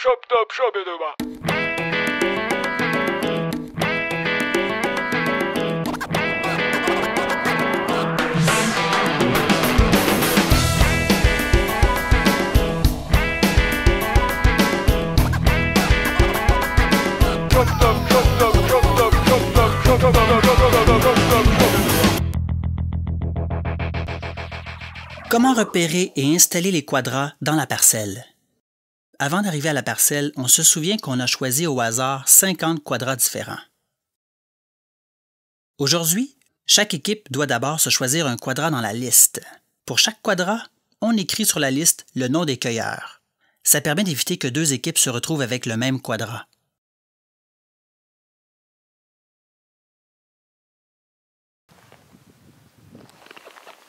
Chop top chop et demain. Comment repérer et installer les quadras dans la parcelle? Avant d'arriver à la parcelle, on se souvient qu'on a choisi au hasard 50 quadras différents. Aujourd'hui, chaque équipe doit d'abord se choisir un quadrat dans la liste. Pour chaque quadrat, on écrit sur la liste le nom des cueilleurs. Ça permet d'éviter que deux équipes se retrouvent avec le même quadrat.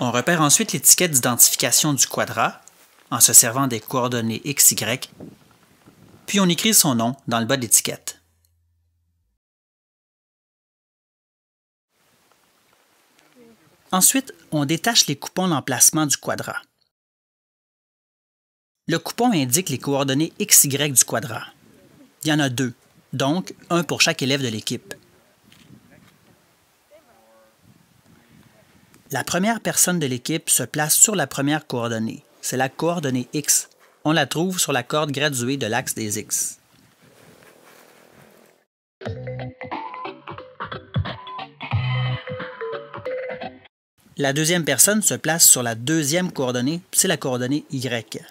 On repère ensuite l'étiquette d'identification du quadrat en se servant des coordonnées XY, puis on écrit son nom dans le bas de l'étiquette. Ensuite, on détache les coupons d'emplacement du quadrat. Le coupon indique les coordonnées XY du quadrat. Il y en a deux, donc un pour chaque élève de l'équipe. La première personne de l'équipe se place sur la première coordonnée. C'est la coordonnée X. On la trouve sur la corde graduée de l'axe des X. La deuxième personne se place sur la deuxième coordonnée, c'est la coordonnée Y.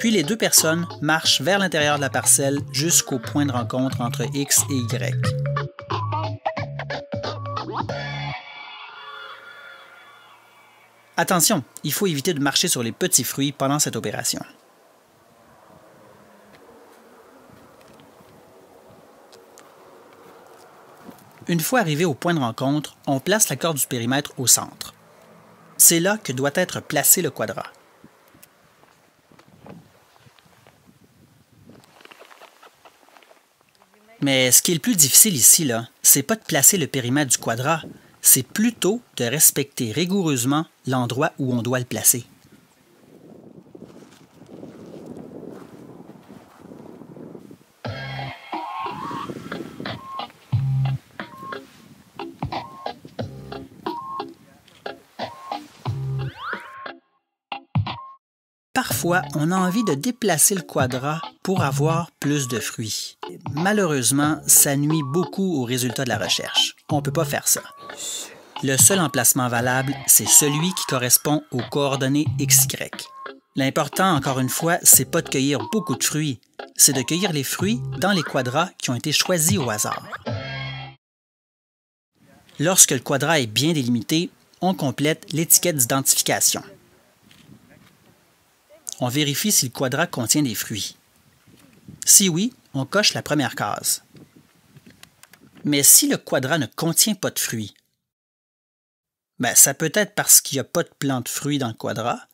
Puis les deux personnes marchent vers l'intérieur de la parcelle jusqu'au point de rencontre entre X et Y. Attention, il faut éviter de marcher sur les petits fruits pendant cette opération. Une fois arrivé au point de rencontre, on place la corde du périmètre au centre. C'est là que doit être placé le quadrat. Mais ce qui est le plus difficile ici, c'est pas de placer le périmètre du quadrat, c'est plutôt de respecter rigoureusement l'endroit où on doit le placer. Parfois, on a envie de déplacer le quadrat pour avoir plus de fruits. Malheureusement, ça nuit beaucoup au résultat de la recherche. On ne peut pas faire ça. Le seul emplacement valable, c'est celui qui correspond aux coordonnées XY. L'important, encore une fois, c'est pas de cueillir beaucoup de fruits, c'est de cueillir les fruits dans les quadrats qui ont été choisis au hasard. Lorsque le quadrat est bien délimité, on complète l'étiquette d'identification. On vérifie si le quadrat contient des fruits. Si oui, on coche la première case. Mais si le quadrat ne contient pas de fruits, ça peut être parce qu'il n'y a pas de plant de fruits dans le quadrat,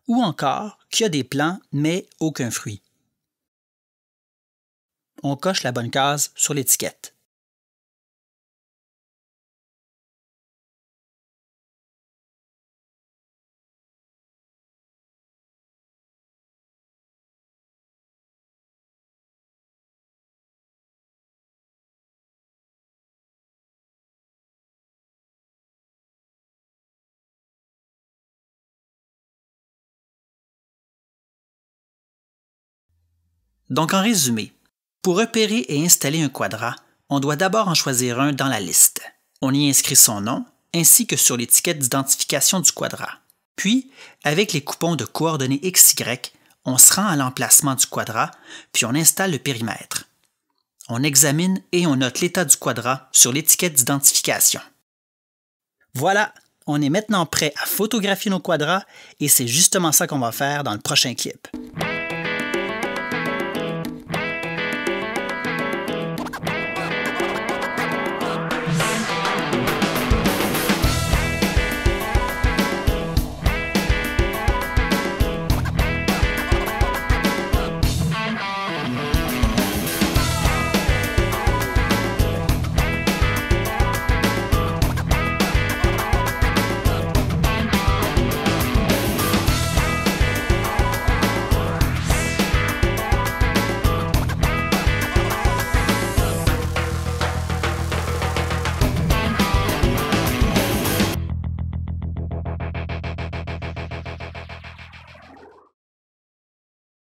ou encore qu'il y a des plants mais aucun fruit. On coche la bonne case sur l'étiquette. Donc en résumé, pour repérer et installer un quadrat, on doit d'abord en choisir un dans la liste. On y inscrit son nom, ainsi que sur l'étiquette d'identification du quadrat. Puis, avec les coupons de coordonnées XY, on se rend à l'emplacement du quadrat, puis on installe le périmètre. On examine et on note l'état du quadrat sur l'étiquette d'identification. Voilà, on est maintenant prêt à photographier nos quadrats et c'est justement ça qu'on va faire dans le prochain clip.